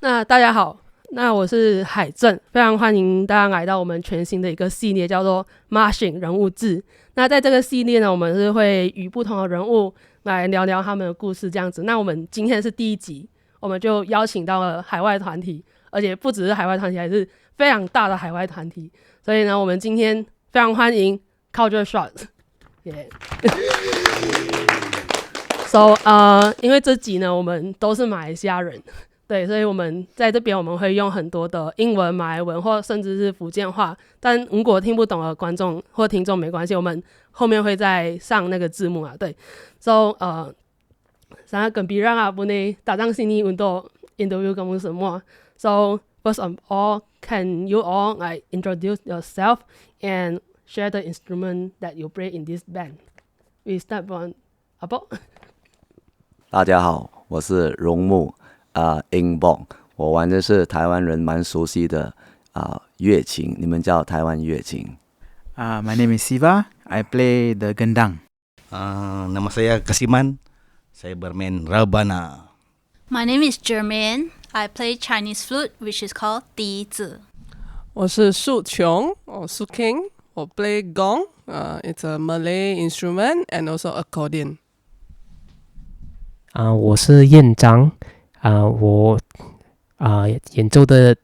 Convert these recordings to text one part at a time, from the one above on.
那大家好，那我是海正，非常欢迎大家来到我们全新的一个系列，叫做 Moshing 人物志。那在这个系列呢，我们是会与不同的人物来聊聊他们的故事这样子。那我们今天是第1集，我们就邀请到了海外团体，而且不只是海外团体，还是非常大的海外团体。所以呢，我们今天非常欢迎 CULTURESHOT。Yeah. So 因为这集呢，我们都是马来西亚人。对，所以我们在这边我们会用很多的英文、马来文或甚至是福建话，但如果听不懂的观众或听众没关系，我们后面会再上那个字幕啊。对 ，so sangat gembira lah boleh datang sini untuk interview kamu semua. So first of all, can you all like introduce yourself and share the instrument that you play in this band? We start from Abok. 大家好，我是荣木。英邦，我玩的是台湾人蛮熟悉的乐琴，你们叫台湾乐琴。My name is Siva. I play the gendang. Nama saya Kasiman. Saya bermain rebana. My name is Jermaine. I play Chinese flute, which is called 笛子。我是树琼，我是 King. 我 play gong. It's a Malay instrument and also accordion. 我是彦章。我演奏的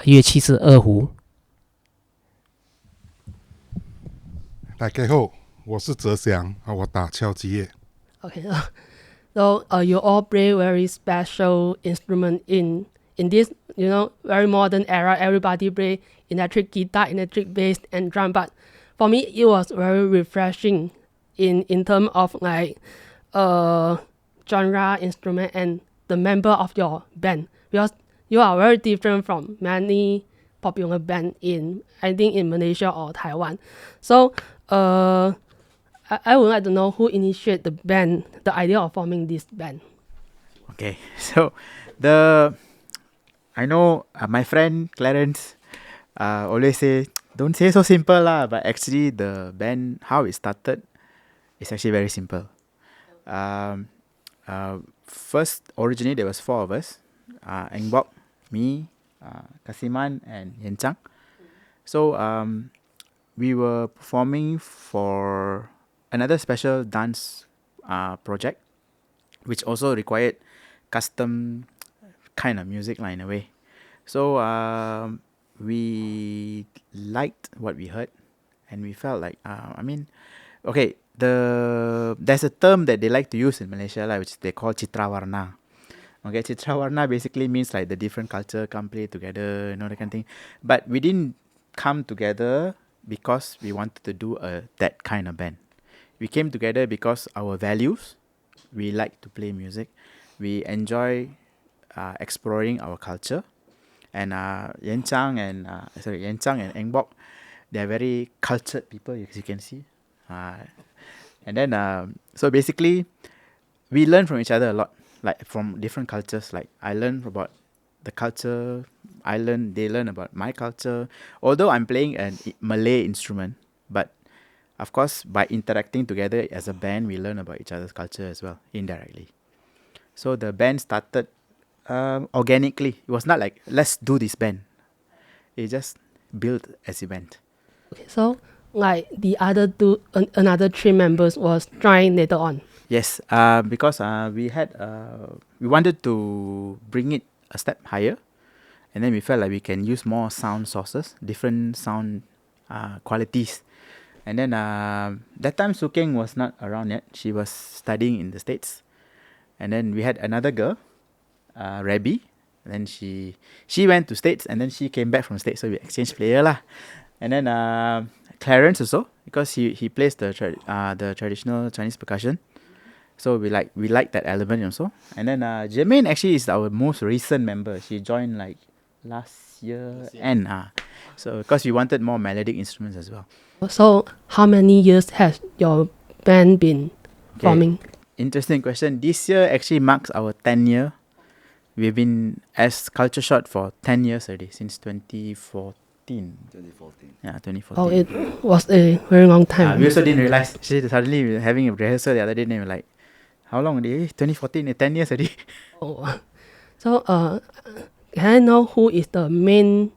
乐器是二胡。大家好，我是泽祥，我打敲击乐。Okay, so you all play very special instrument in this very modern era. Everybody play electric guitar, electric bass, and drum. But for me, it was very refreshing in terms of like genre, instrument, and the member of your band, because you are very different from many popular band in Malaysia or Taiwan. So I would like to know who initiated the band, the idea of forming this band. Okay, so I know my friend Clarence always say, don't say so simple lah, but actually the band, how it started, is actually very simple. First, originally there was 4 of us, Engbok, me, Kasiman, and Yenchang. So we were performing for another special dance project, which also required custom kind of music in a way. So we liked what we heard, and we felt like, okay, there's a term that they like to use in Malaysia, which they call Citrawarna. Okay, Citrawarna basically means like the different culture come play together, that kind of thing. But we didn't come together because we wanted to do that kind of band. We came together because our values, we like to play music, we enjoy exploring our culture. And Yenchang and Engbok, they're very cultured people, as you can see. And then, so basically, we learn from each other a lot, like from different cultures. Like I learn about the culture, they learn about my culture. Although I'm playing a Malay instrument, but of course, by interacting together as a band, we learn about each other's culture as well, indirectly. So the band started organically. It was not like, let's do this band. It just built as a band. Okay, so like the other another 3 members was joined later on. Yes, because we wanted to bring it a step higher, and then we felt like we can use more sound sources, different sound qualities. And then that time Sukeng was not around yet. She was studying in the States. And then we had another girl, Rabbi. And then she went to States, and then she came back from States, so we exchanged player lah. And then Clarence also, because he plays the traditional Chinese percussion, so we like that element also. And then Jermaine actually is our most recent member. She joined like last year end. So because we wanted more melodic instruments as well. So how many years has your band been forming? Interesting question. This year actually marks our 10th year. We've been as CULTURESHOT for 10 years already, since 2014. 2014. Yeah, 2014. Oh, it was a very long time. We also didn't realize. Suddenly we were having a rehearsal the other day, and we were like, how long already? 2014, 10 years already. Oh, so can I know who is the main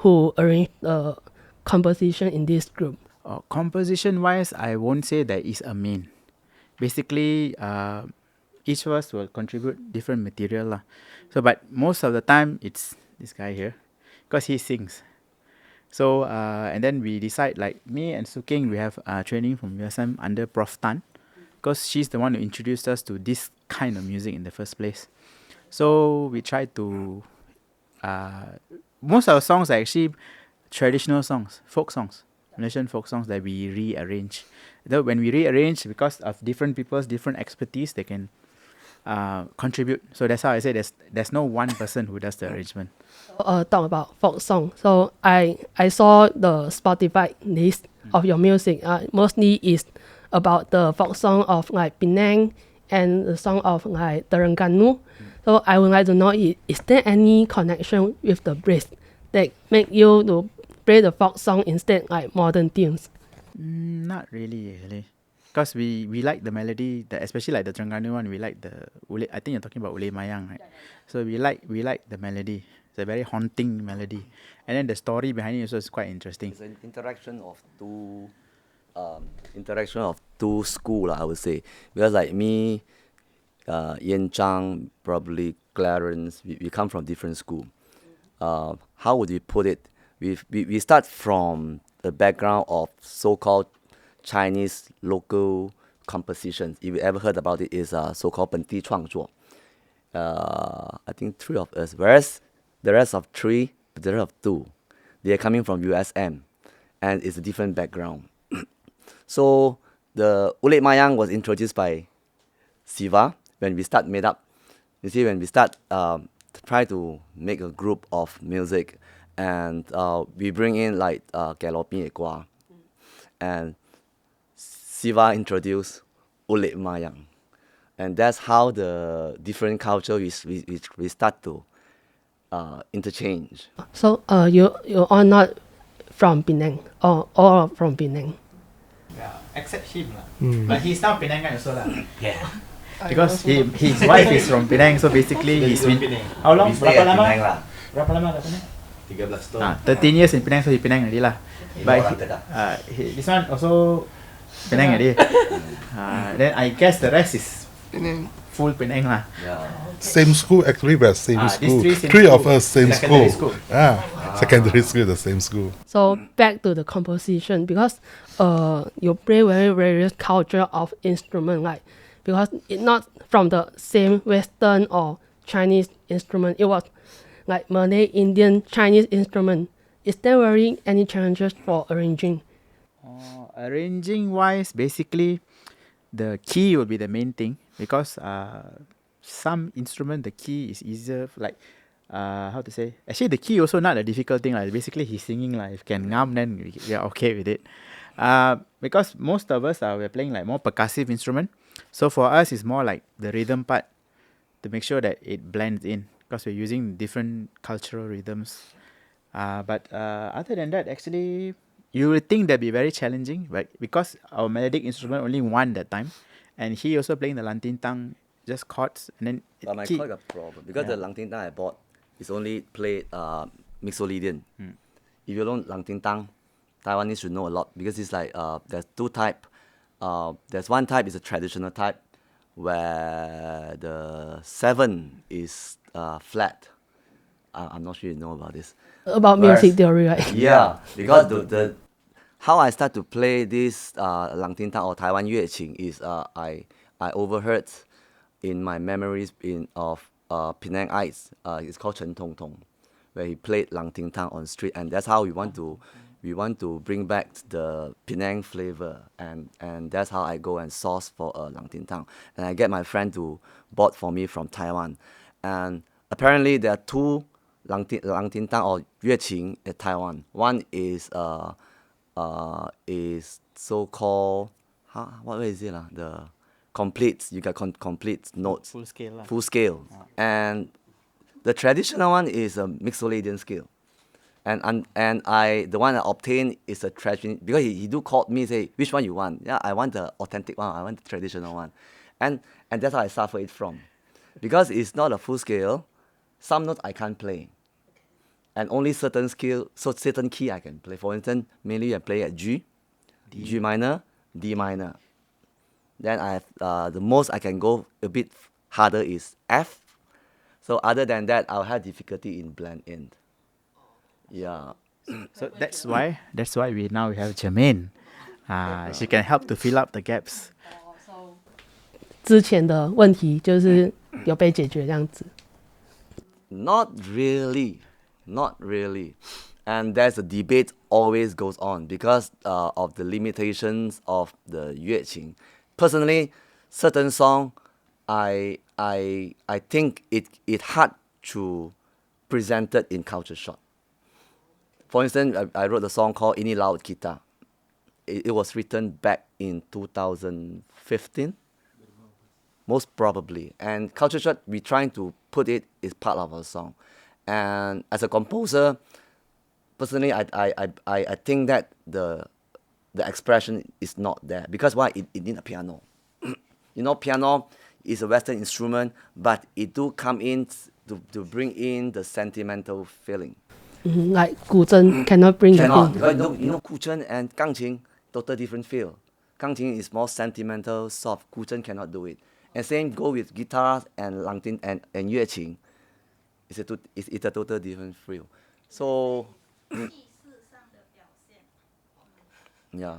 who arranged the composition in this group? Composition wise, I won't say there is a main. Basically, each of us will contribute different material lah. So, but most of the time it's this guy here, because he sings. So, and then we decide, like me and Suking, we have training from USM under Prof Tan, because she's the one who introduced us to this kind of music in the first place. So we try to, most of our songs are actually traditional songs, folk songs, Malaysian folk songs that we rearrange. Though when we rearrange, because of different people's different expertise, they can contribute. So that's how I say there's no one person who does the arrangement. Talk about folk song. So I saw the Spotify list of your music. Mostly is about the folk song of like Penang and the song of like Terengganu. So I would like to know, is there any connection with the Brits that make you to play the folk song instead like modern tunes? Not really. Because we like the melody, especially like the Terengganu one, we like the Ule. I think you're talking about Ule Mayang, right? So we like the melody. It's a very haunting melody, and then the story behind it also is quite interesting. It's an interaction of two schools, I would say, because like me, Yen Zhang, probably Clarence, we come from different school. How would we put it? We start from the background of so-called Chinese local compositions. If you ever heard about it, is so-called 本地创作. I think 3 of us, whereas the rest of 3, the rest of 2, they are coming from USM, and it's a different background. So the Ulit Mayang was introduced by Siva when we start made up. You see, when we start try to make a group of music, and we bring in like Galopin Ekwa, and Siva introduced Ulit Mayang, and that's how the different culture we start to interchange. So you are not from Penang or all from Penang? Yeah, except him lah. But he's now Penangan also lah. Yeah. Because his wife is from Penang, so basically he's been how long? Berapa lama? Berapa lama kat Penang? 13 tahun. 13 years in Penang, so he Penang already lah. But this one also Penang already. Then I guess the rest is Penang. full Penang lah. Yeah. Same school, actually, we're same school. These same Three of school. us, same Secondary school. school. Secondary school, the same school. So back to the composition, because you play very various culture of instrument, like because it's not from the same Western or Chinese instrument. It was like Malay, Indian, Chinese instrument. Is there any challenges for arranging? Arranging wise, basically the key will be the main thing, because some instrument the key is easier, like how to say, actually the key also not a difficult thing, like basically he's singing, like if can ngam then we are okay with it, because most of us we're playing like more percussive instrument, so for us it's more like the rhythm part to make sure that it blends in, because we're using different cultural rhythms, but other than that, actually you would think that'd be very challenging, but because our melodic instrument only one that time, and he also playing the lantintang, just chords, and then But my quite a problem, because the langtintang I bought is only played Mixolydian. If you don't langtintang, Taiwanese should know a lot, because it's like there's 2 type. There's one type is a traditional type, where the 7 is flat. I'm not sure you know about this. About music theory, right? Yeah, because the how I start to play this langtintang or Taiwan Yueqing is I overheard in my memories of Penang Ice. It's called Chen Tong Tong, where he played langtintang on street, and that's how we want to bring back the Penang flavor, and that's how I go and source for a langtintang, and I get my friend to bought for me from Taiwan, and apparently there are 2 langtintang or yueqing at Taiwan. One is so-called what is it the complete, you got complete notes, full scale, and the traditional one is a Mixolydian scale, and I the one I obtained is a traditional, because he do call me, say which one you want. Yeah, I want the authentic one, I want the traditional one, and that's how I suffer it from, because it's not a full scale. some notes I can't play, and only certain key I can play. For instance, mainly I play at G minor, D minor. Then I have the most I can go a bit harder is F. So other than that, I'll have difficulty in blend in. Yeah. So that's why we have Jermaine. She can help to fill up the gaps. 之前的问题就是有被解决这样子。Not really. And there's a debate always goes on because of the limitations of the 乐琴. Personally, certain song, I think it hard to present it in CULTURESHOT. For instance, I wrote a song called Ini Laut Kita. It was written back in 2015, most probably. And CULTURESHOT, we trying to put it as part of our song. And as a composer, personally, I think that the expression is not there. Because why? It need a piano. Piano is a Western instrument, but it do come in to bring in the sentimental feeling. Like 古筝 cannot bring it in. Because 古筝 and 钢琴 total different feel. 钢琴 is more sentimental, soft. 古筝 cannot do it. And same go with guitars and 朗听 and 乐琴. It's a total different feel. So, yeah.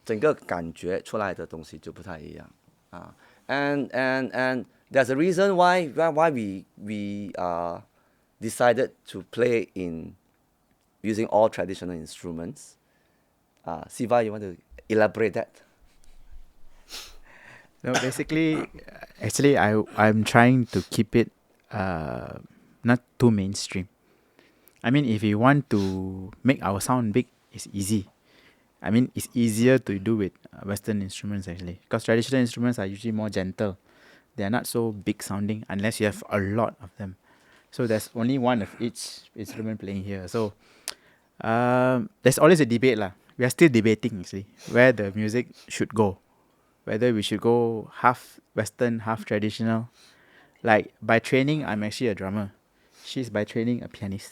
整个感觉出来的东西就不太一样啊。And there's a reason why we decided to play in using all traditional instruments. Siva, you want to elaborate that? No, basically, actually, I'm trying to keep it not too mainstream. I mean, if you want to make our sound big, it's easy. I mean, it's easier to do with Western instruments actually, because traditional instruments are usually more gentle. They are not so big sounding unless you have a lot of them. So there's only one of each instrument playing here. So there's always a debate lah. We are still debating actually where the music should go, whether we should go half Western, half traditional. Like by training, I'm actually a drummer. She's by training a pianist.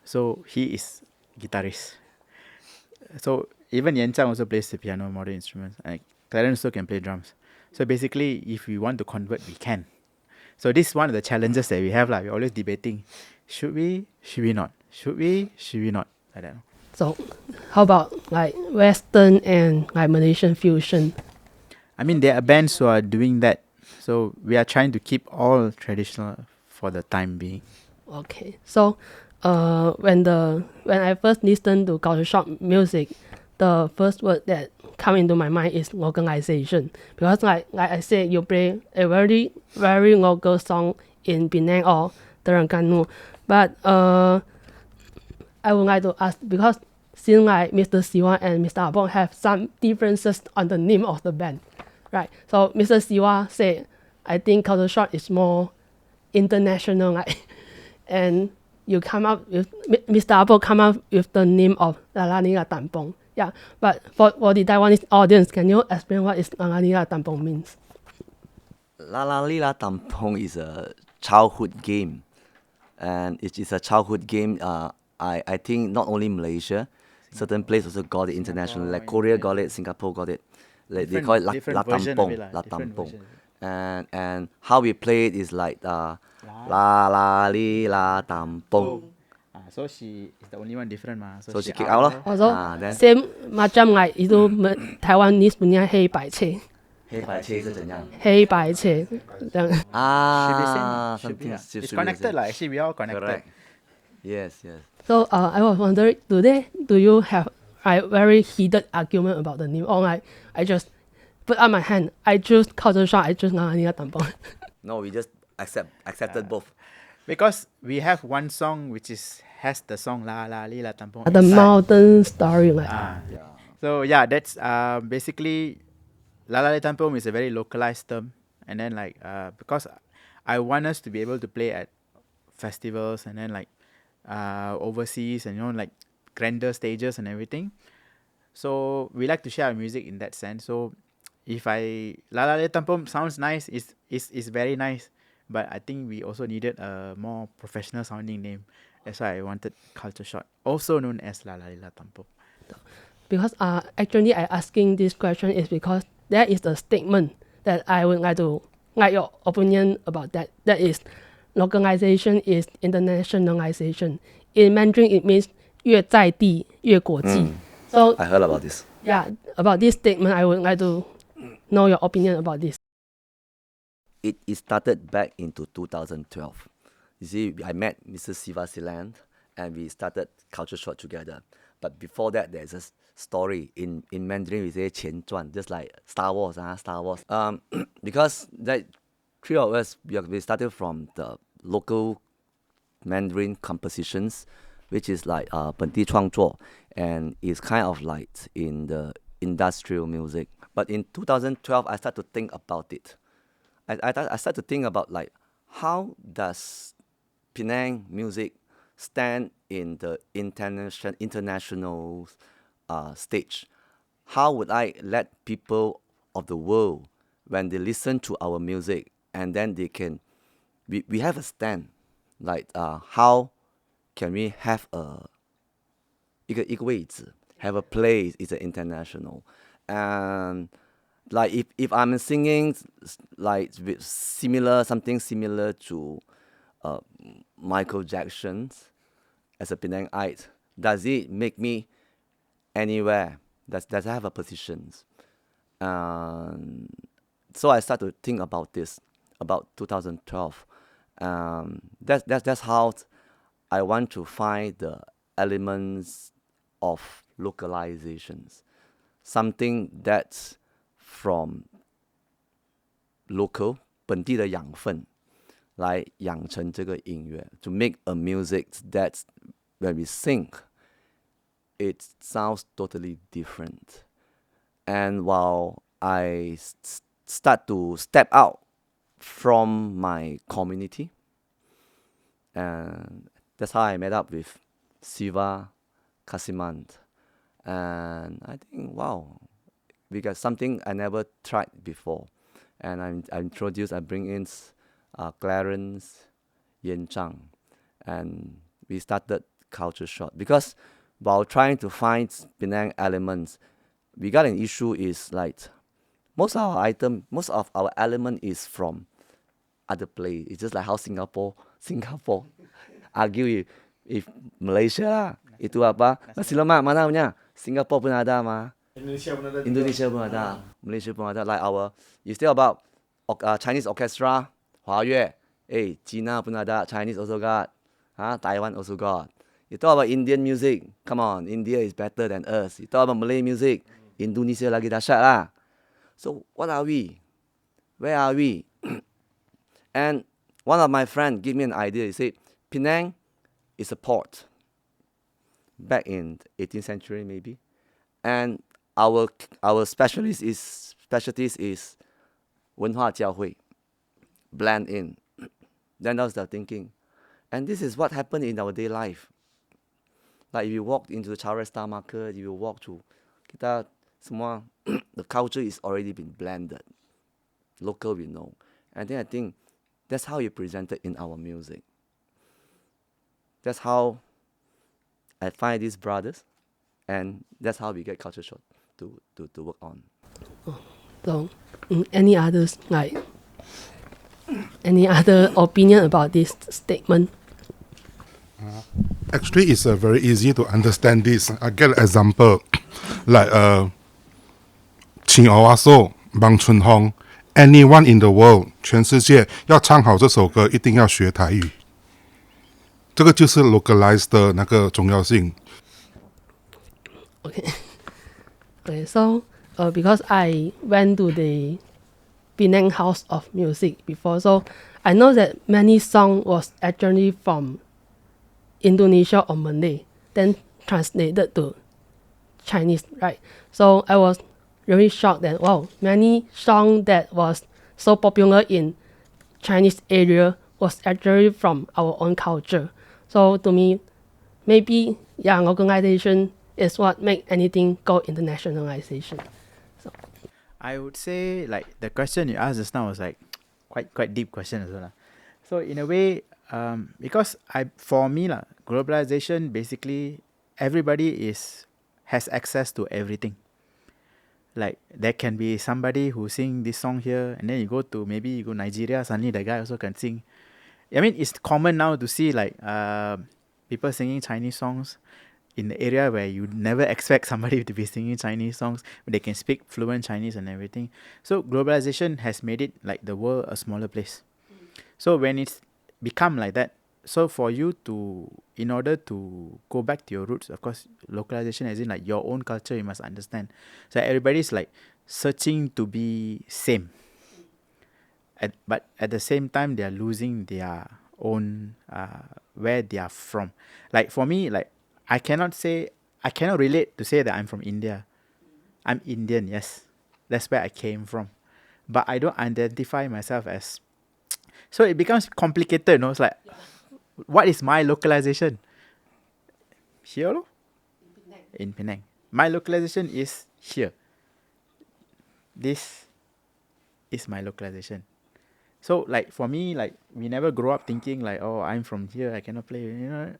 So he is guitarist. So even Yan Zhang also plays the piano, modern instruments. And Clarence also can play drums. So basically, if we want to convert, we can. So this is one of the challenges that we have. We're always debating, should we not? Should we not? Like that. So how about like Western and like Malaysian fusion? I mean, there are bands who are doing that. So we are trying to keep all traditional for the time being. Okay. So when I first listened to CULTURESHOT music, the first word that come into my mind is localization, because like I said, you play a very very local song in Penang or Terengganu, but I would like to ask, because since like Mr. Siwa and Mr. Abong have some differences on the name of the band, right? So Mr. Siwa said, I think CULTURESHOT is more international, like, and you come up with, Mr. Abong come up with the name of Lala Nila Tampong. Yeah, but for the Taiwanese audience, can you explain what is Lala Nila Tampong means? Lala Lila Tampong is a childhood game, and it is a childhood game. I think not only Malaysia, certain places also got it internationally. Like Korea got it, Singapore got it. Like they call it La Tampong, La Tampong. And how we play it is like La La Li La Tampong. So she is the only one different ma. So she kick out lah. Also, same macam like itu Taiwanese punya 黑白切。黑白切是怎样？黑白切这样。something. It's connected lah. Actually, we all connected. Correct. Yes. So I was wondering, do you have a very heated argument about the name, or like I just put up my hand, I choose CULTURESHOT, I choose Lala Nila Tampong? No, we just accepted both. Because we have one song which has the song La La Li La Tampong. The mountain story, like. So yeah, that's basically La La Li Tampong is a very localized term, and then like because I want us to be able to play at festivals and then like overseas and like grander stages and everything. So we like to share our music in that sense. So if La La Li Tampong sounds nice, it's very nice. but I think we also needed a more professional sounding name. That's why I wanted CULTURESHOT, also known as La La Lila Tampo. Because actually I asking this question is because there is a statement that I would like your opinion about that. That is, localization is internationalization. In Mandarin, it means 越在地越国际. So I heard about this. Yeah, about this statement, I would like to know your opinion about this. It started back into 2012. You see, I met Mr. Siva Siland and we started CULTURESHOT together. But before that, there's a story. In Mandarin, we say 前传, just like Star Wars. Because that three of us, we started from the local Mandarin compositions, which is like 本地创作, and it's kind of like in the industrial music. But in 2012, I started to think about it. I started to think about like, how does Penang music stand in the international stage? How would I let people of the world, when they listen to our music, and then they can, we have a stand, like how can we have一个位置, have a place, it's international. And like if I'm singing like something similar to Michael Jackson's as a Penangite, does it make me anywhere? Does I have a position? So I started to think about this about 2012. That's how I want to find the elements of localizations, something that's from local 本地的养分来养成这个音乐 to make a music that when we sing it sounds totally different. And while I start to step out from my community, and that's how I met up with Siva Kasimant. And I think, wow, we got something I never tried before. And I bring in Clarence, Yen Zhang, and we started CULTURESHOT. Because while trying to find Penang elements, we got an issue is like, most of our element is from other place. It's just like how Singapore argue if Malaysia lah. Itu apa? Nasi lemak mana punya? Singapore pun ada mah. Indonesia pun ada. Malaysia pun ada. Like you still about Chinese orchestra, 华乐. China pun ada. Chinese also got. Taiwan also got. You talk about Indian music. Come on, India is better than us. You talk about Malay music. Indonesia lagi dahsyat lah. So what are we? Where are we? And one of my friends gave me an idea. He said, Penang is a port. Back in 18th century maybe. And our specialties is 文化交汇, blend in. Then that was the thinking. And this is what happened in our day life. Like if you walk into the Chauresta market, you walk to kita semua, the culture is already been blended. Local we know. And then I think that's how you present it in our music. That's how I find these brothers, and that's how we get CULTURESHOT to work on. So, any others, like any other opinion about this statement? Actually, it's very easy to understand this. I get an example, like 请欧阿寿、王春红 anyone in the world 全世界要唱好这首歌，一定要学台语。这个就是 localize 的那个重要性。Okay, so because I went to the Penang House of Music before, so I know that many songs was actually from Indonesia or Malay, then translated to Chinese, right? So I was really shocked that, wow, many songs that was so popular in Chinese area was actually from our own culture. So to me, maybe young organization is what make anything go internationalization. So I would say like the question you asked just now was like quite deep question as well. So in a way, because for me lah, globalization basically everybody has access to everything. Like there can be somebody who sing this song here, and then you go to maybe you go Nigeria, suddenly the guy also can sing. I mean, it's common now to see like people singing Chinese songs in the area where you never expect somebody to be singing Chinese songs, but they can speak fluent Chinese and everything. So globalization has made it like the world a smaller place. So when it's become like that, so for you to, in order to go back to your roots, of course, localization as in like your own culture, you must understand. So everybody's like searching to be same. But at the same time, they are losing their own, where they are from. Like for me, like I cannot relate to say that I'm from India. I'm Indian, yes. That's where I came from. But I don't identify myself as... So it becomes complicated, you know. It's like, what is my localization? Here, no? In Penang. My localization is here. This is my localization. So, like, for me, like, we never grow up thinking, like, oh, I'm from here, I cannot play, you know.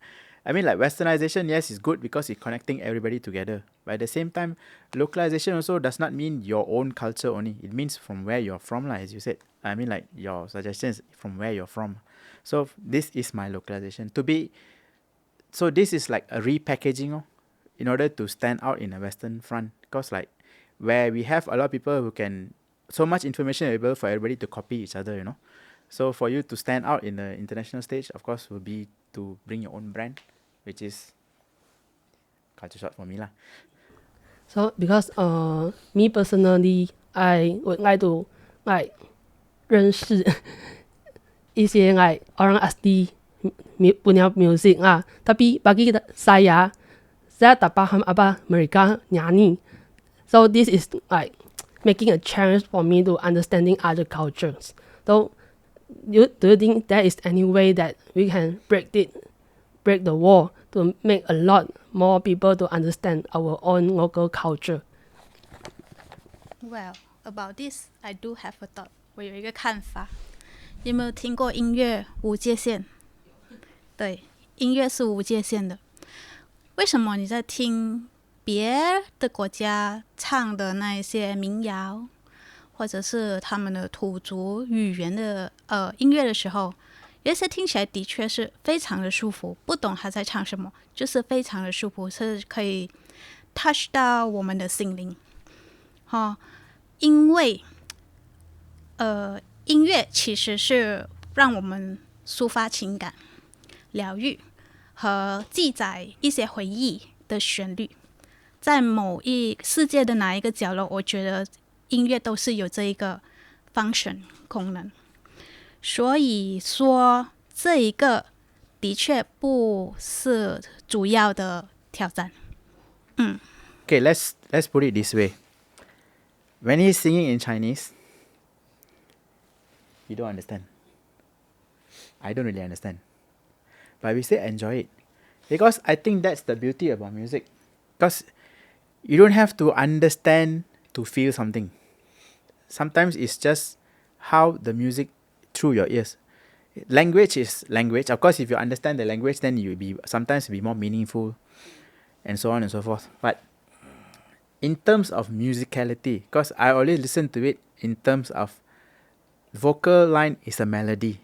I mean, like, westernization, yes, is good because it's connecting everybody together. But at the same time, localization also does not mean your own culture only. It means from where you're from, like, as you said. I mean, like, your suggestions from where you're from. So, this is my localization. So, this is like a repackaging in order to stand out in a Western front. Because, like, where we have a lot of people who can... So much information available for everybody to copy each other, you know. So for you to stand out in the international stage, of course, will be to bring your own brand, which is CULTURESHOT for me lah. So because me personally, I would like to like 认识一些 like orang asli punya music lah. Tapi bagi saya tak paham apa mereka nyanyi. So this is like making a challenge for me to understanding other cultures. So, do you think there is any way that we can break the wall to make a lot more people to understand our own local culture? Well, about this, I do have a thought. 我有一个看法。你有没有听过音乐无界限？对，音乐是无界限的。为什么你在听别的国家唱的那一些民谣，或者是他们的土族语言的音乐的时候，有一些听起来的确是非常的舒服，不懂他在唱什么，就是非常的舒服，是可以 touch 到我们的心灵。因为音乐其实是让我们抒发情感、疗愈和记载一些回忆的旋律。在某一世界的哪一个角落，我觉得音乐都是有这一个 function 功能。所以说，这一个的确不是主要的挑战。Okay, let's put it this way. When he's singing in Chinese, you don't understand. I don't really understand. But we still enjoy it. Because I think that's the beauty about music. Because you don't have to understand to feel something. Sometimes it's just how the music through your ears. Language is language. Of course, if you understand the language, then you will be sometimes be more meaningful, and so on and so forth. But in terms of musicality, because I always listen to it in terms of vocal line is a melody.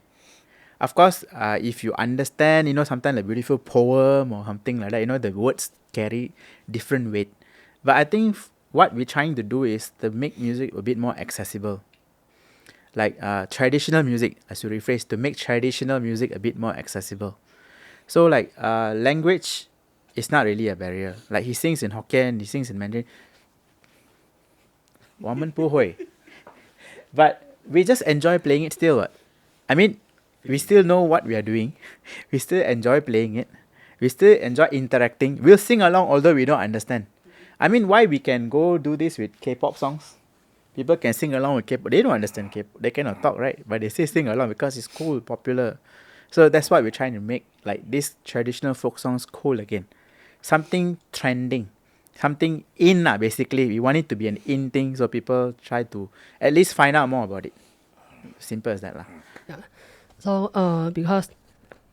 Of course, if you understand, you know, sometimes a beautiful poem or something like that, you know, the words carry different weight. But I think what we're trying to do is to make music a bit more accessible. Like traditional music, as you rephrase, to make traditional music a bit more accessible. So like language is not really a barrier. Like he sings in Hokkien, he sings in Mandarin. 我们不会. But we just enjoy playing it still. I mean, we still know what we are doing. We still enjoy playing it. We still enjoy interacting. We'll sing along although we don't understand. I mean, why we can go do this with K-pop songs? People can sing along with K-pop. They don't understand K-pop. They cannot talk, right? But they still sing along because it's cool, popular. So that's why we're trying to make like these traditional folk songs cool again. Something trending. Something in, basically. We want it to be an in thing so people try to at least find out more about it. Simple as that. Yeah. So because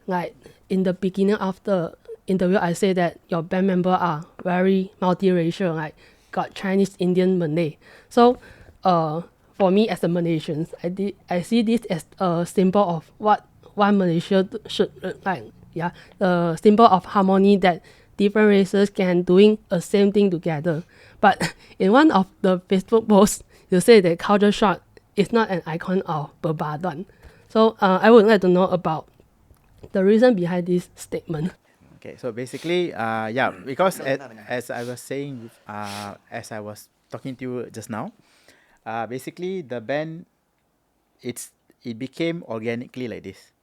like in the beginning of the interview, I say that your band member are very multiracial, like got Chinese, Indian, Malay. So for me as a Malaysian, I see this as a symbol of what one Malaysia should look like. Yeah, the symbol of harmony that different races can doing the same thing together. But in one of the Facebook posts, you say that CULTURESHOT is not an icon of Berbadan. So I would like to know about the reason behind this statement. Okay, so basically, yeah, because as I was saying, as I was talking to you just now, basically the band, it became organically like this.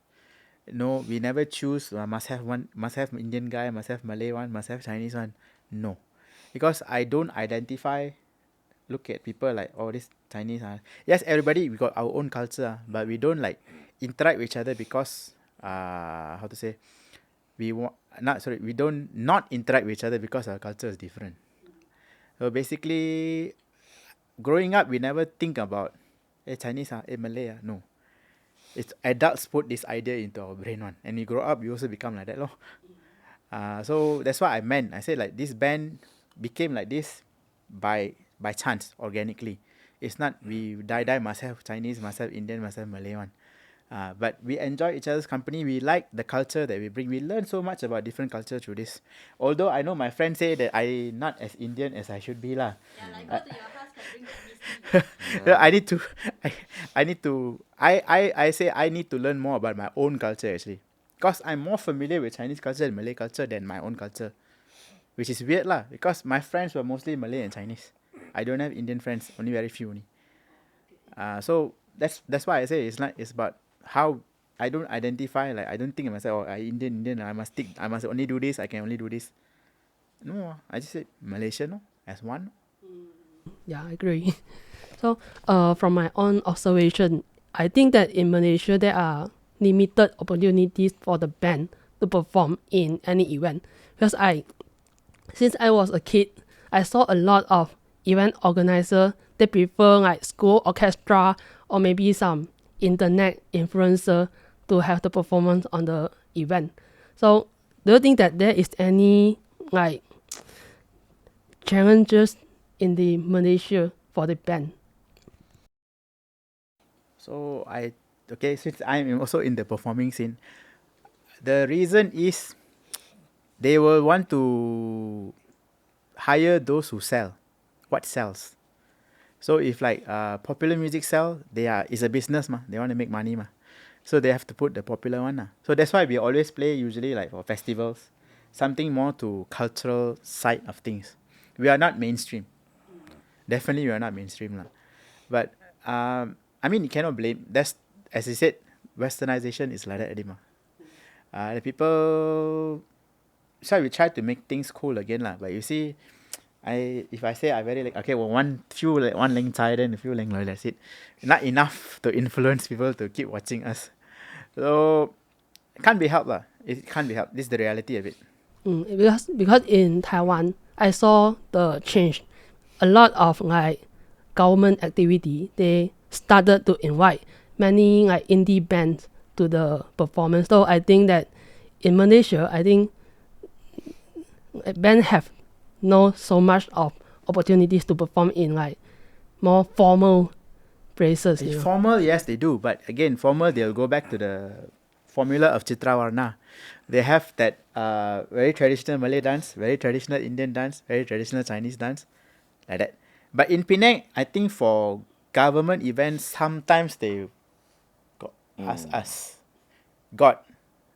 No, we never choose must have Indian guy, must have Malay one, must have Chinese one. No, because I don't identify. Look at people like, oh, this Chinese. Yes, everybody, we got our own culture, but we don't like interact with each other because how to say, we don't not interact with each other because our culture is different. So basically, growing up, we never think about Chinese, Malay. No, it's adults put this idea into our brain one, and we grow up, we also become like that, lor. So that's what I meant. I said like this band became like this by chance, organically. It's not we die must have Chinese, must have Indian, must have Malay one. But we enjoy each other's company. We like the culture that we bring. We learn so much about different culture through this. Although I know my friends say that I'm not as Indian as I should be lah. Yeah, like go to your house can bring Chinese. No, I say I need to learn more about my own culture actually. Because I'm more familiar with Chinese culture and Malay culture than my own culture. Which is weird lah, because my friends were mostly Malay and Chinese. I don't have Indian friends, only very few only. So that's why I say it's about how I don't identify, like I don't think of myself, I Indian, I must only do this, I can only do this. No, I just said Malaysian, no, as one. Yeah, I agree. So from my own observation, I think that in Malaysia there are limited opportunities for the band to perform in any event. Because since I was a kid, I saw a lot of event organizers that prefer like school orchestra or maybe some internet influencer to have the performance on the event. So do you think that there is any like challenges in the Malaysia for the band? So since I'm also in the performing scene, the reason is they will want to hire those who sell. What sells? So if like popular music sell, it's a business ma. They want to make money ma. So they have to put the popular one ma. So that's why we always play usually like for festivals, something more to cultural side of things. We are not mainstream. Definitely we are not mainstream la. But I mean you cannot blame. That's as I said, westernization is like that already ma. The people. So we try to make things cool again lah. But you see, if I say I very like okay, well one leng chai then a few leng loy, that's it. Not enough to influence people to keep watching us. So it can't be helped lah. It can't be helped. This is the reality of it. Because in Taiwan, I saw the change. A lot of like government activity, they started to invite many like indie bands to the performance. So I think that in Malaysia, I think bands have not so much of opportunities to perform in like more formal places. Formal, yes, they do. But again, formal, they'll go back to the formula of Chitra Warna. They have that very traditional Malay dance, very traditional Indian dance, very traditional Chinese dance, like that. But in Penang, I think for government events, sometimes they ask us. God,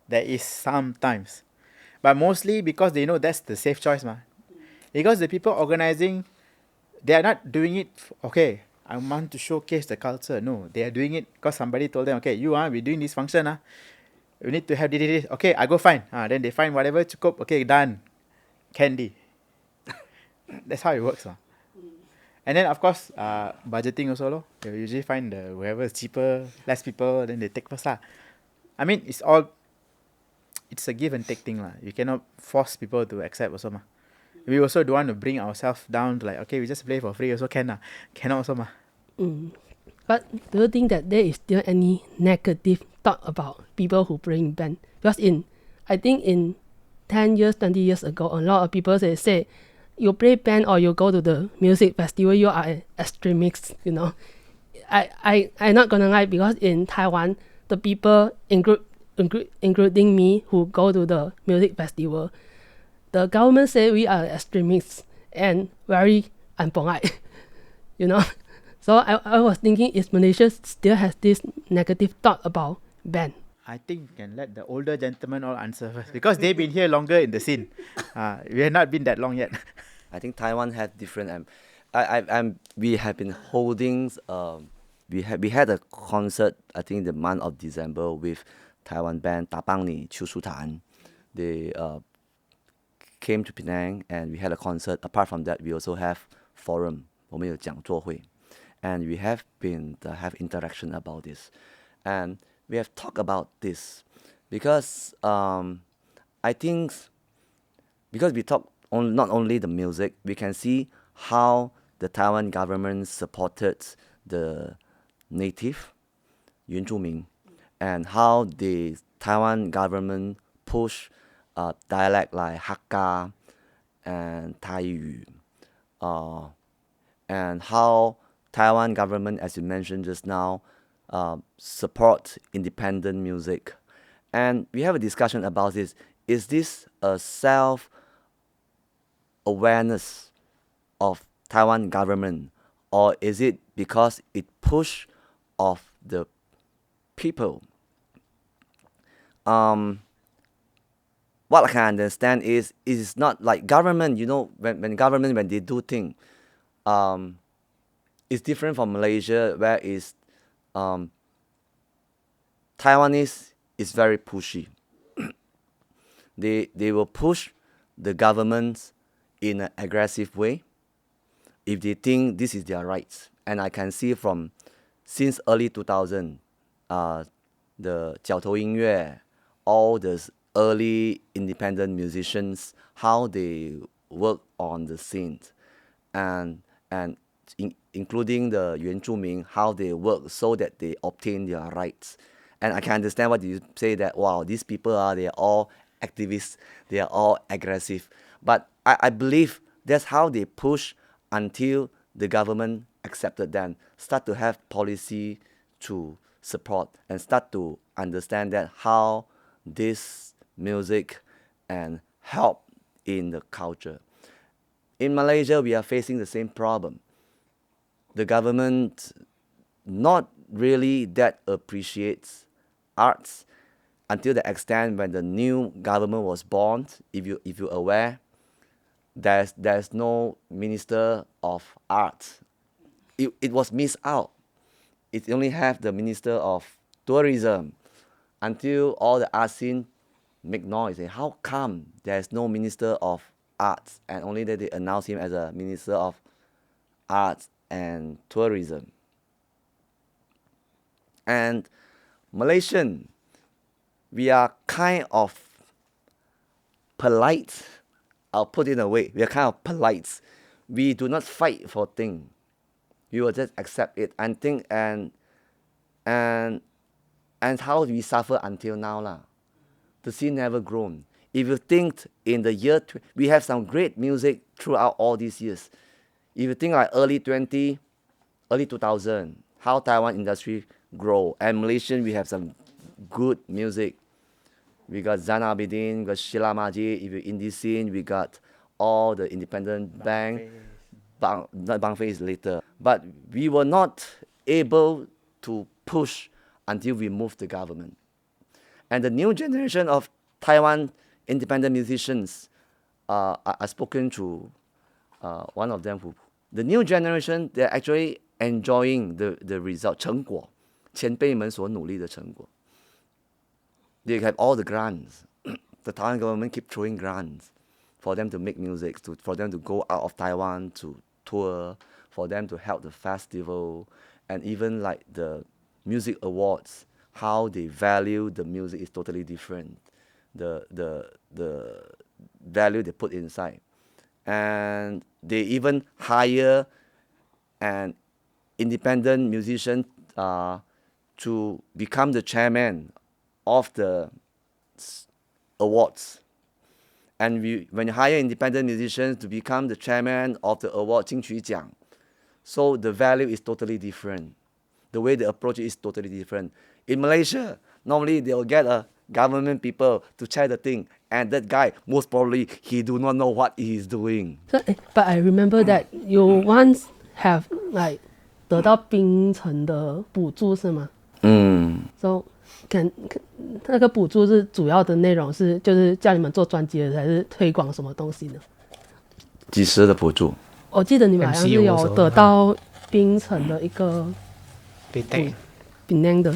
there is sometimes. But mostly because they know that's the safe choice ma. Because the people organizing, they are not doing it, okay, I want to showcase the culture. No, they are doing it because somebody told them, okay, we're doing this function. We need to have this. Okay, I go find. Then they find whatever, cukup, okay, done. Candy. That's how it works. And then, of course, budgeting also. They usually find whoever is cheaper, less people, then they take first. I mean, it's a give and take thing. You cannot force people to accept also. We also don't want to bring ourselves down to like, okay, we just play for free also can. Cannot also. But do you think that there is still any negative thought about people who play in band? Because I think in 10 years, 20 years ago, a lot of people say you play band or you go to the music festival, you are an extremist, you know. I'm not gonna lie, because in Taiwan, the people, including me, who go to the music festival, the government say we are extremists and very unpolite, you know. So I was thinking, if Malaysia still has this negative thought about band? I think we can let the older gentlemen all answer first, because they've been here longer in the scene. We have not been that long yet. I think Taiwan had different. We have been holding. We had a concert, I think the month of December, with Taiwan band Tapangni Chu Tan. They came to Penang and we had a concert. Apart from that, we also have forum. 我们有讲座会 and we have been have interaction about this, and we have talked about this because I think because we talk on not only the music, we can see how the Taiwan government supported the native 原住民 and how the Taiwan government push dialect like Hakka and Taiyu, and how Taiwan government, as you mentioned just now, support independent music. And we have a discussion about this. Is this a self-awareness of Taiwan government, or is it because it push of the people? What I can understand is it's not like government, you know, when government, when they do things, it's different from Malaysia, where is Taiwanese is very pushy. They will push the government in an aggressive way if they think this is their rights. And I can see from since early 2000, the 角头音乐, all the early independent musicians, how they work on the scene, and including the 原住民, how they work so that they obtain their rights. And I can understand what you say that, wow, these people they're all activists, they are all aggressive. But I believe that's how they push until the government accepted them, start to have policy to support and start to understand that how this music and help in the culture. In Malaysia, we are facing the same problem. The government not really that appreciates arts until the extent when the new government was born. If you're aware, there's no minister of arts. It was missed out. It only have the minister of tourism until all the art scene make noise. And how come there's no minister of arts, and only that they announce him as a minister of arts and tourism? And Malaysian, we are kind of polite. I'll put it in a way. We are kind of polite. We do not fight for things. We will just accept it and think and how we suffer until now lah. The scene never grown. If you think in the year, we have some great music throughout all these years. If you think like early 2000, how Taiwan industry grow, and Malaysian, we have some good music. We got Zan Abidin, we got Sheila Majid. If you're in this scene, we got all the independent band. Bang Fei is later. But we were not able to push until we moved the government. And the new generation of Taiwan independent musicians, I've spoken to one of them. The new generation, they're actually enjoying the result, 成果，前辈们所努力的成果。They have all the grants. The Taiwan government keep throwing grants for them to make music, for them to go out of Taiwan to tour, for them to help the festival, and even like the music awards, how they value the music is totally different. The value they put inside. And they even hire an independent musician to become the chairman of the awards. And when you hire independent musicians to become the chairman of the award 金曲奖, so the value is totally different. The way they approach it is totally different. In Malaysia, normally they'll get a government people to chair the thing, and that guy, most probably, he do not know what he is doing. So, but I remember that you once have like 得到槟城的补助是吗？So can 那个补助是主要的内容是就是叫你们做专辑的还是推广什么东西呢？几时的补助？我记得你们好像是有得到槟城的一个槟城的。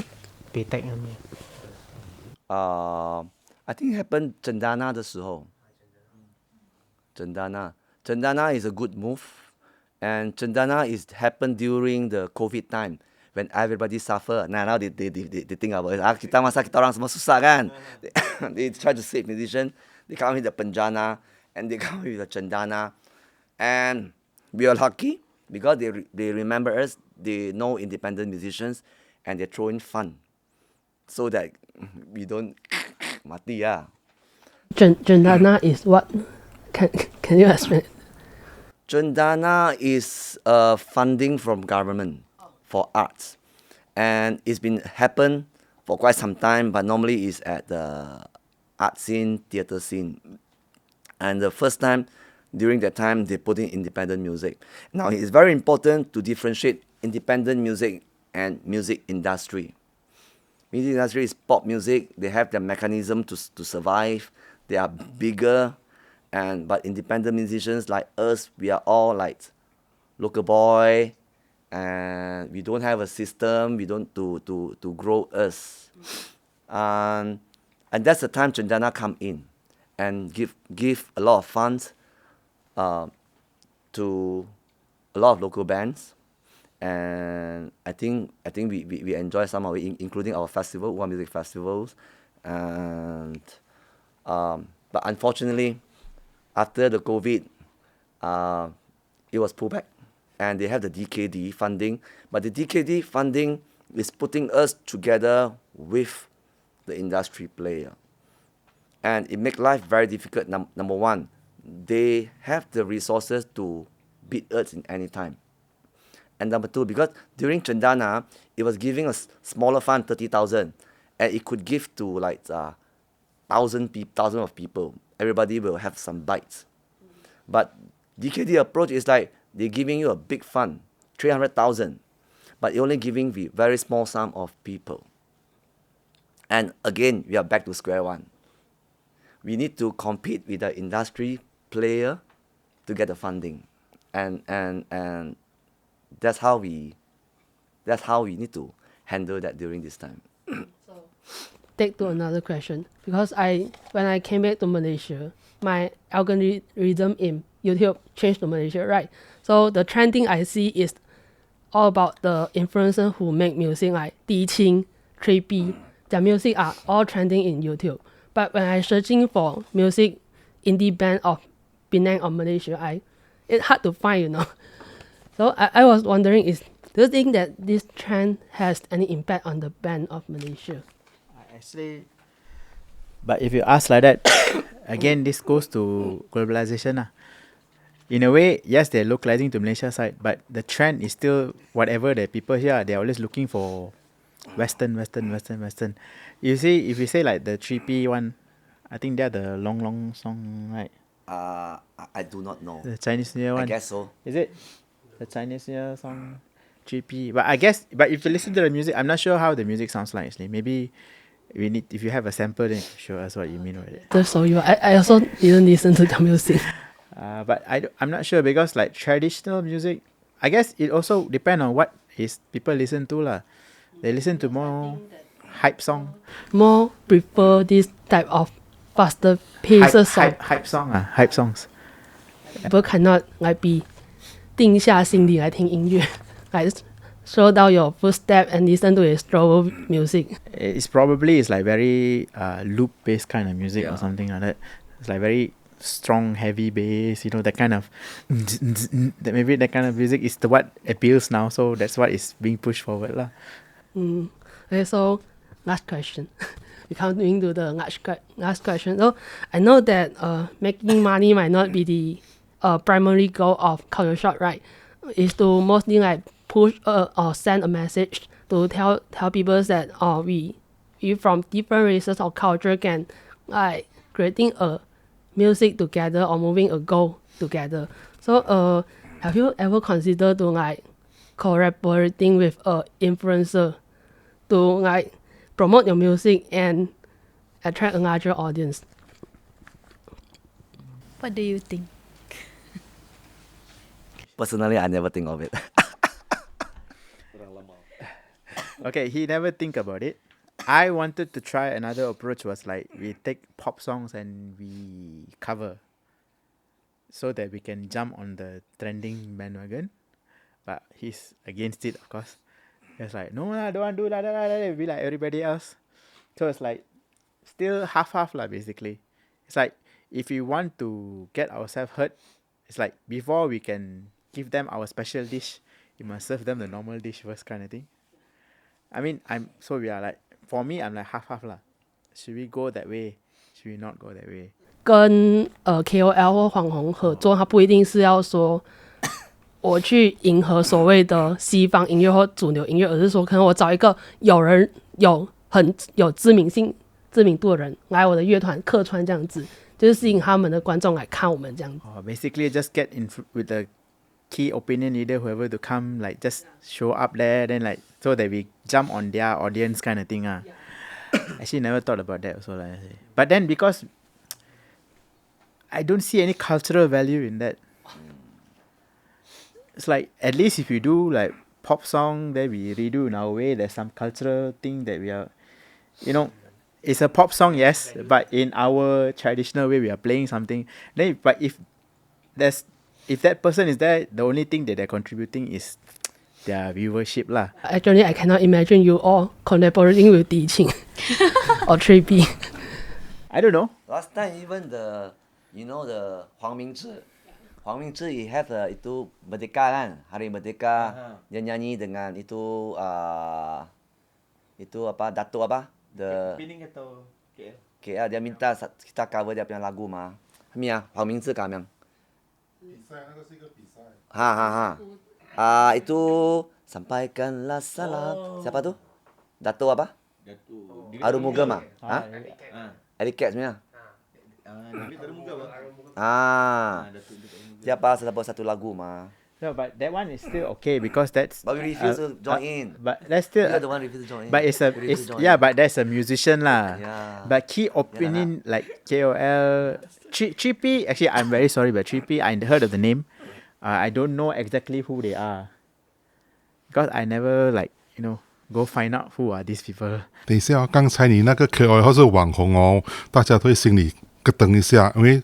I think happened Cendana 的时候。Cendana is a good move, and Cendana is happened during the COVID time when everybody suffer. Now they think about it. Kita orang semua susah kan. They try to save musicians. They come with the Penjana and they come with the Cendana, and we are lucky because they remember us. They know independent musicians, and they throw in fun so that we don't mati ya. Cendana is what? Can you explain? Cendana is funding from government for arts, and it's been happen for quite some time, but normally it's at the art scene, theater scene. And the first time, during that time, they put in independent music. Now, it's very important to differentiate independent music and music industry. Music industry is pop music. They have their mechanism to survive. They are bigger, but independent musicians like us, we are all like local boy, and we don't have a system. We don't to grow us, and that's the time Cendana come in and give a lot of funds to a lot of local bands, and I think we enjoy some of it, including our festival, One Music Festivals, and but unfortunately, after the COVID, it was pulled back, and they have the DKD funding, but the DKD funding is putting us together with the industry player, and it makes life very difficult. Number one, they have the resources to beat us in any time. And number two, because during Cendana, it was giving a smaller fund, 30,000, and it could give to like 1,000 of people. Everybody will have some bites. But DKD approach is like they're giving you a big fund, 300,000, but you're only giving the very small sum of people. And again, we are back to square one. We need to compete with the industry player to get the funding, and that's how we need to handle that during this time. So, take to another question, because when I came back to Malaysia, my algorithm in YouTube changed to Malaysia, right? So the trending I see is all about the influencers who make music like Di Qing, 3B. Their music are all trending in YouTube. But when I searching for music indie band of Penang or Malaysia, it's hard to find, So I was wondering, do you think that this trend has any impact on the band of Malaysia? Actually, but if you ask like that, again, this goes to globalization. In a way, yes, they're localizing to Malaysia side, but the trend is still whatever the people here, they're always looking for Western. You see, if you say like the 3P one, I think they're the long song, right? I do not know. The Chinese New Year one. I guess so. Is it the Chinese New Year song? 3P. But I guess, if you listen to the music, I'm not sure how the music sounds like actually. Maybe we need, if you have a sample, then you can show us what you mean with it. That's so you. I also didn't listen to the music. But I'm not sure, because like traditional music, I guess it also depends on what is people listen to lah. They listen to more hype song. More prefer this type of faster pace song. Hype songs. People cannot like be 定下心理来听音乐，like slow down your footstep and listen to a slow music. It's like very loop based kind of music or something like that. It's like very strong, heavy bass, that kind of maybe that kind of music is what appeals now, so that's what is being pushed forward lah. Okay, so last question. We coming to the last question. So I know that making money might not be the primary goal of CULTURESHOT, right? It's to mostly like push or send a message to tell people that we from different races or culture can like creating a music together or moving a goal together. So have you ever considered to like collaborating with a influencer to like promote your music and attract a larger audience? What do you think? Personally, I never think of it. Okay, he never think about it. I wanted to try another approach was like we take pop songs and we cover so that we can jump on the trending bandwagon. But he's against it, of course. He's like, no, I don't want to do that. Be like everybody else. So it's like still half lah, basically. It's like if we want to get ourselves heard, it's like before we can give them our special dish, you must serve them the normal dish first, kind of thing. I mean, we are like, for me, I'm like half lah. Should we go that way? Should we not go that way? 跟KOL 或网红合作，它不一定是要说我去迎合所谓的西方音乐或主流音乐，而是说可能我找一个很有知名度的人来我的乐团客串，这样子就是吸引他们的观众来看我们这样子。Basically, just get in with the key opinion leader, whoever to come, like just show up there, then like so that we jump on their audience kind of thing. Actually, never thought about that also. But then because I don't see any cultural value in that. It's like at least if you do like pop song that we redo in our way, there's some cultural thing that we are, it's a pop song, yes, but in our traditional way we are playing something. Then, but if that person is there, the only thing that they're contributing is their viewership lah. Actually, I cannot imagine you all collaborating with Di Qing or 3B. I don't know. Last time even the Huang Mingzhi he have itu Merdeka kan, Hari Merdeka dia nyanyi dengan itu apa Datuk apa the Pening atau KL? KL dia minta kita cover dia punya lagu mah. Huang Mingzhi kah yang? Itu sampaikanlah salam. Siapa tu? Datuk apa? Arumuga mah. Eric Cat sebenarnya. Dia pasal satu lagu mah. No, but that one is still okay because that's. But we refuse to join in. But that's still. You're the one refuse to join in. But but that's a musician lah. Yeah. But key opinion like KOL, 3P. Actually, I'm very sorry, but 3P. I heard of the name. I don't know exactly who they are because I never go find out who are these people. 等一下，刚才你那个 KOL 或是网红哦，大家会心里咯噔一下，因为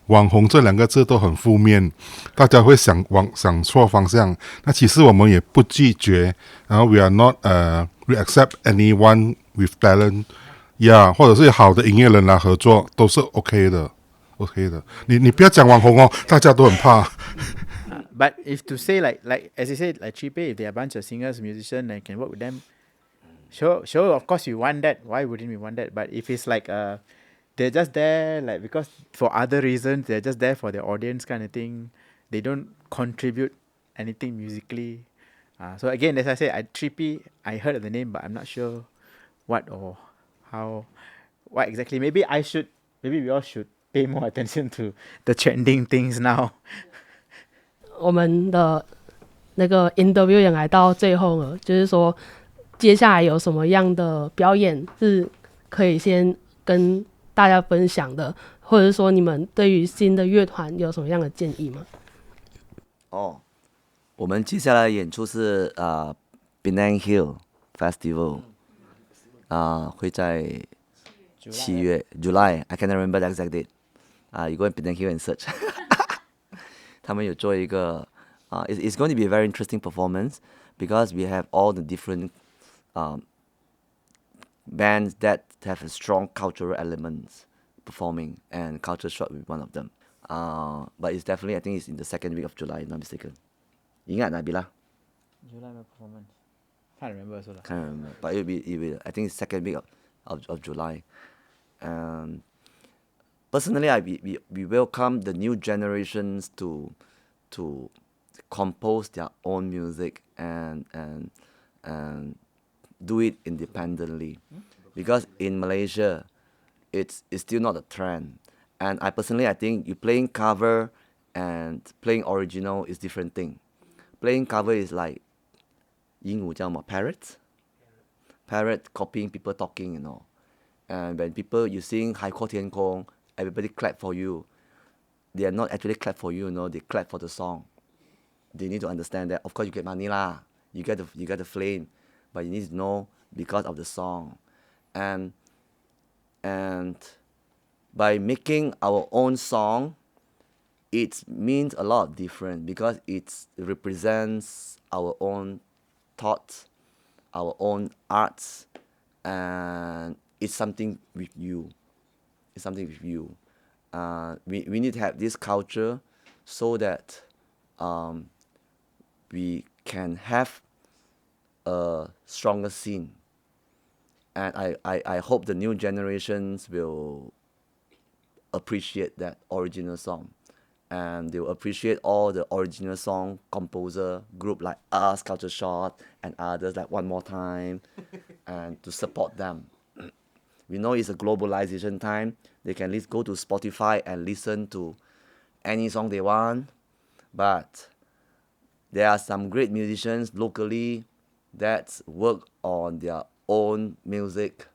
网红这两个字都很负面，大家会想错方向。那其实我们也不拒绝，然后 we are not we accept anyone with talent， 或者是好的音乐人来合作都是 OK 的。你不要讲网红哦，大家都很怕。But if to say like as you said, like 3P, if they are a bunch of singers, musicians, and can work with them, sure, of course you want that. Why wouldn't we want that? But if it's like they're just there like because for other reasons, they're just there for their audience kind of thing. They don't contribute anything musically. So again, as I said, 3P, I heard of the name, but I'm not sure what or how, what exactly. Maybe we all should pay more attention to the trending things now. 我们的那个 interview 也来到最后了，就是说接下来有什么样的表演是可以先跟大家分享的，或者说你们对于新的乐团有什么样的建议吗？我们接下来的演出是Penang Hill Festival，会在7月 July I can't remember the exact date. You go in Penang Hill and search. 他们有做一个it's going to be a very interesting performance because we have all the different bands that have a strong cultural elements performing, and CULTURESHOT will be one of them. But it's definitely, I think it's in the second week of July, if I'm not mistaken. Ingat Nabila? July performance. Can't remember also lah. Can't remember, but it will be I think it's second week of July. Personally, we welcome the new generations to compose their own music and do it independently, because in Malaysia, it's still not a trend. And I think you playing cover and playing original is different thing. Playing cover is like 鹦鹉叫什么 parrot copying people talking, you know. And when people you sing 海阔天空, everybody clap for you. They are not actually clap for you, you know. They clap for the song. They need to understand that. Of course, you get money lah. You get the flame, but you need to know because of the song. And by making our own song, it means a lot different because it represents our own thoughts, our own arts, and it's something with you. It's something with you. We need to have this culture so that we can have a stronger scene. And I hope the new generations will appreciate that original song. And they will appreciate all the original song composer group like us, CULTURESHOT, and others like One More Time, and to support them. We know it's a globalization time. They can go to Spotify and listen to any song they want. But there are some great musicians locally that work on their own music,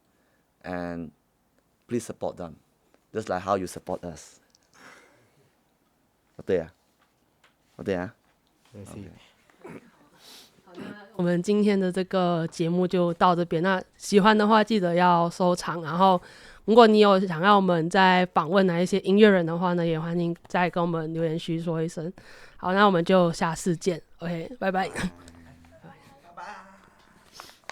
and please support them, just like how you support us. 对啊，对啊。我们今天的这个节目就到这边。那喜欢的话，记得要收藏。然后，如果你有想要我们再访问哪一些音乐人的话呢，也欢迎再跟我们留言区说一声。好，那我们就下次见。OK， 拜拜。